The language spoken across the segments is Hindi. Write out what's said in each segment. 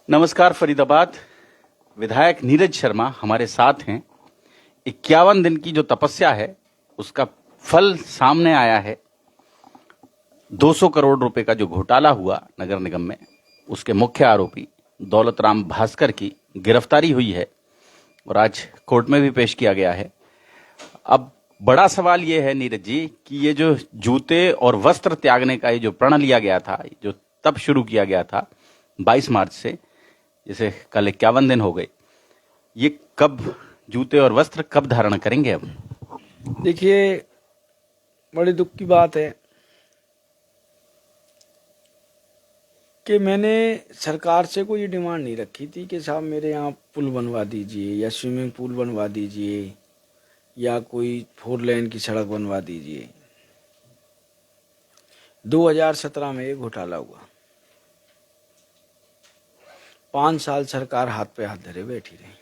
नमस्कार फरीदाबाद। विधायक नीरज शर्मा हमारे साथ हैं। 51 दिन की जो तपस्या है उसका फल सामने आया है। 200 करोड़ रुपए का जो घोटाला हुआ नगर निगम में, उसके मुख्य आरोपी दौलत राम भास्कर की गिरफ्तारी हुई है और आज कोर्ट में भी पेश किया गया है। अब बड़ा सवाल ये है नीरज जी कि ये जो जूते और वस्त्र त्यागने का ये जो प्रण लिया गया था, जो तब शुरू किया गया था 22 मार्च से, जैसे कल 51 दिन हो गए, ये कब जूते और वस्त्र कब धारण करेंगे? अब देखिए, बड़ी दुख की बात है कि मैंने सरकार से कोई डिमांड नहीं रखी थी कि साहब मेरे यहाँ पुल बनवा दीजिए या स्विमिंग पूल बनवा दीजिए या कोई 4 लेन की सड़क बनवा दीजिए। 2017 में ये घोटाला हुआ। 5 साल सरकार हाथ पे हाथ धरे बैठी रही।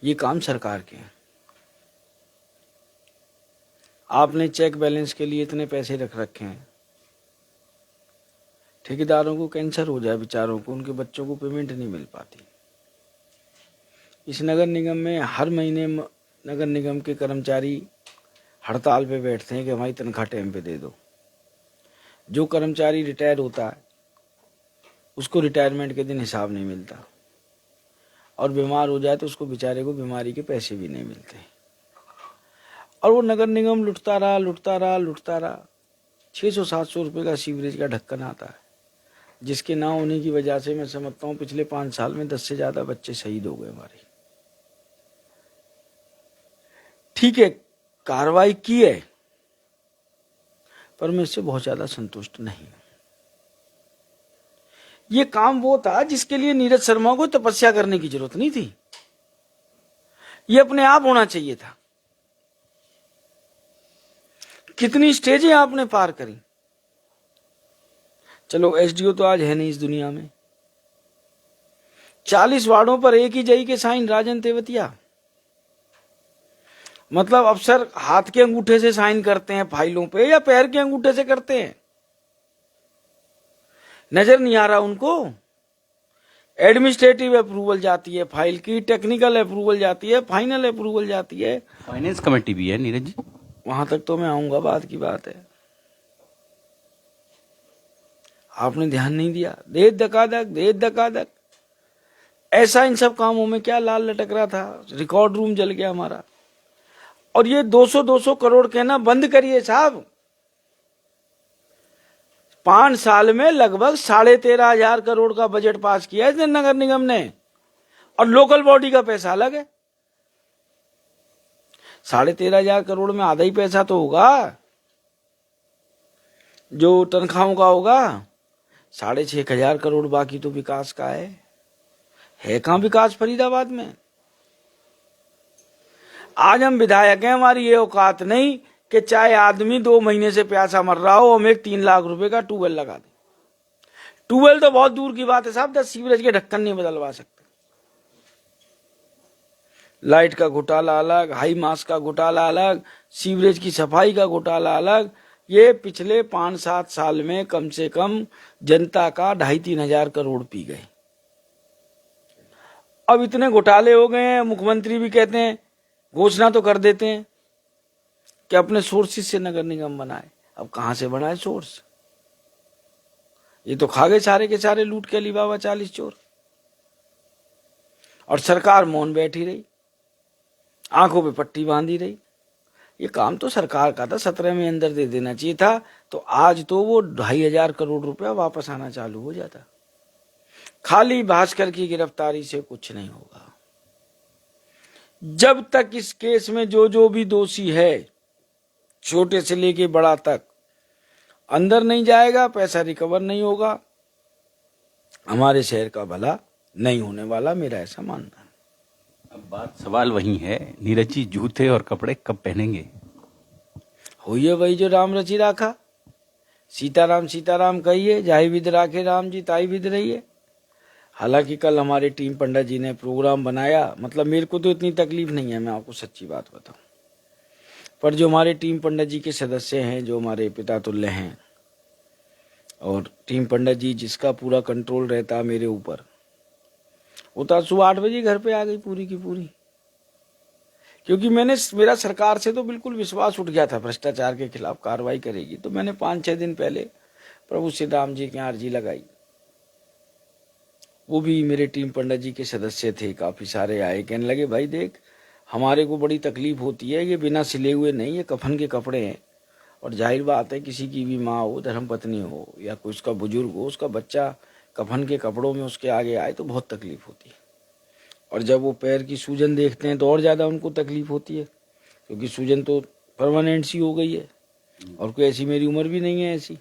ये काम सरकार के हैं। आपने चेक बैलेंस के लिए इतने पैसे रख रखे हैं, ठेकेदारों को कैंसर हो जाए बेचारों को, उनके बच्चों को पेमेंट नहीं मिल पाती। इस नगर निगम में हर महीने नगर निगम के कर्मचारी हड़ताल पे बैठते हैं कि हमारी तनख्वाह टाइम पे दे दो। जो कर्मचारी रिटायर होता है उसको रिटायरमेंट के दिन हिसाब नहीं मिलता, और बीमार हो जाए तो उसको बेचारे को बीमारी के पैसे भी नहीं मिलते। और वो नगर निगम लुटता रहा। 600-700 रुपये का सीवरेज का ढक्कन आता है, जिसके ना होने की वजह से मैं समझता हूँ पिछले 5 साल में 10 से ज्यादा बच्चे शहीद हो गए हमारे। ठीक है, कार्रवाई की है, पर मैं इससे बहुत ज्यादा संतुष्ट नहीं हूं। ये काम वो था जिसके लिए नीरज शर्मा को तपस्या करने की जरूरत नहीं थी। ये अपने आप होना चाहिए था। कितनी स्टेजें आपने पार करी। चलो, एसडीओ तो आज है नहीं इस दुनिया में। 40 वार्डों पर एक ही जई के साइन राजन तेवतिया। मतलब अफसर हाथ के अंगूठे से साइन करते हैं फाइलों पे या पैर के अंगूठे से करते हैं, नजर नहीं आ रहा उनको। एडमिनिस्ट्रेटिव अप्रूवल जाती है फाइल की, टेक्निकल अप्रूवल जाती है, फाइनल अप्रूवल जाती है। फाइनेंस कमेटी भी है नीरज जी। वहां तक तो मैं आऊंगा, बाद की बात है। आपने ध्यान नहीं दिया। देश धकाधक ऐसा इन सब कामों में क्या लाल लटक रहा था। रिकॉर्ड रूम जल गया हमारा। और ये 200 करोड़ कहना बंद करिए साहब। 5 साल में लगभग 13,500 करोड़ का बजट पास किया है नगर निगम ने, और लोकल बॉडी का पैसा अलग है। 13,500 करोड़ में आधा ही पैसा तो होगा जो तनख्वाहों का होगा। 6,500 करोड़ बाकी तो विकास का है कहां विकास फरीदाबाद में। आज हम विधायक हैं, हमारी ये औकात नहीं कि चाहे आदमी 2 महीने से प्यासा मर रहा हो, हम एक 3 लाख रुपए का ट्यूबवेल लगा दें। ट्यूबवेल तो बहुत दूर की बात है साहब, 10 सीवरेज के ढक्कन नहीं बदलवा सकते। लाइट का घोटाला अलग, हाई मास का घोटाला अलग, सीवरेज की सफाई का घोटाला अलग। ये पिछले 5-7 साल में कम से कम जनता का 2,500-3 हजार करोड़ पी गए। अब इतने घोटाले हो गए हैं, मुख्यमंत्री भी कहते हैं, घोषणा तो कर देते हैं कि अपने सोर्सेज से नगर निगम बनाए। अब कहां से बनाए सोर्स? ये तो खा गए सारे के सारे लूट के अलीबाबा 40 चोर। और सरकार मौन बैठी रही, आंखों पे पट्टी बांधी रही। ये काम तो सरकार का था, 17 में अंदर दे देना चाहिए था, तो आज तो वो 2,500 करोड़ रुपया वापस आना चालू हो जाता। खाली भास्कर की गिरफ्तारी से कुछ नहीं होगा। जब तक इस केस में जो भी दोषी है, छोटे से लेके बड़ा तक, अंदर नहीं जाएगा, पैसा रिकवर नहीं होगा, हमारे शहर का भला नहीं होने वाला, मेरा ऐसा मानना है। अब बात सवाल वही है नीरज जी, जूते और कपड़े कब पहनेंगे? होइए वही जो राम रचि राखा। सीताराम कहिए, जाहि विध राखे राम जी ताई विध रहिए। हालांकि कल हमारे टीम पंडित जी ने प्रोग्राम बनाया, मतलब मेरे को तो इतनी तकलीफ नहीं है, मैं आपको सच्ची बात बताऊं, पर जो हमारे टीम पंडित जी के सदस्य हैं, जो हमारे पिता तुल्य हैं, और टीम पंडित जी जिसका पूरा कंट्रोल रहता है मेरे ऊपर, वो तो सुबह 8 बजे घर पे आ गई पूरी की पूरी, क्योंकि मेरा सरकार से तो बिल्कुल विश्वास उठ गया था, भ्रष्टाचार के खिलाफ कार्रवाई करेगी। तो मैंने 5-6 दिन पहले प्रभु श्री राम जी की अर्जी लगाई। वो भी मेरे टीम पंडित जी के सदस्य थे, काफी सारे आए, कहने लगे भाई देख, हमारे को बड़ी तकलीफ होती है, ये बिना सिले हुए नहीं, ये कफन के कपड़े हैं, और जाहिर बात है किसी की भी माँ हो, धर्मपत्नी हो, या कोई उसका बुजुर्ग हो, उसका बच्चा कफन के कपड़ों में उसके आगे आए तो बहुत तकलीफ होती है। और जब वो पैर की सूजन देखते हैं तो और ज़्यादा उनको तकलीफ होती है, क्योंकि सूजन तो परमानेंट सी हो गई है, और कोई ऐसी मेरी उम्र भी नहीं है ऐसी।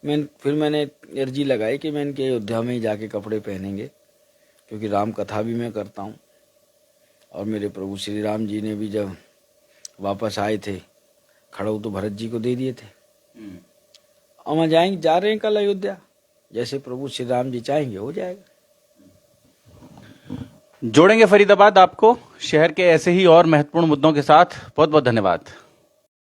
फिर मैंने अर्जी लगाई कि मैं इनके अयोध्या में ही जाके कपड़े पहनेंगे, क्योंकि राम कथा भी मैं करता हूँ। और मेरे प्रभु श्री राम जी ने भी जब वापस आए थे, खड़ग तो भरत जी को दे दिए थे। हम जा रहे हैं कल अयोध्या, जैसे प्रभु श्री राम जी चाहेंगे हो जाएगा। जोड़ेंगे फरीदाबाद आपको शहर के ऐसे ही और महत्वपूर्ण मुद्दों के साथ। बहुत बहुत धन्यवाद।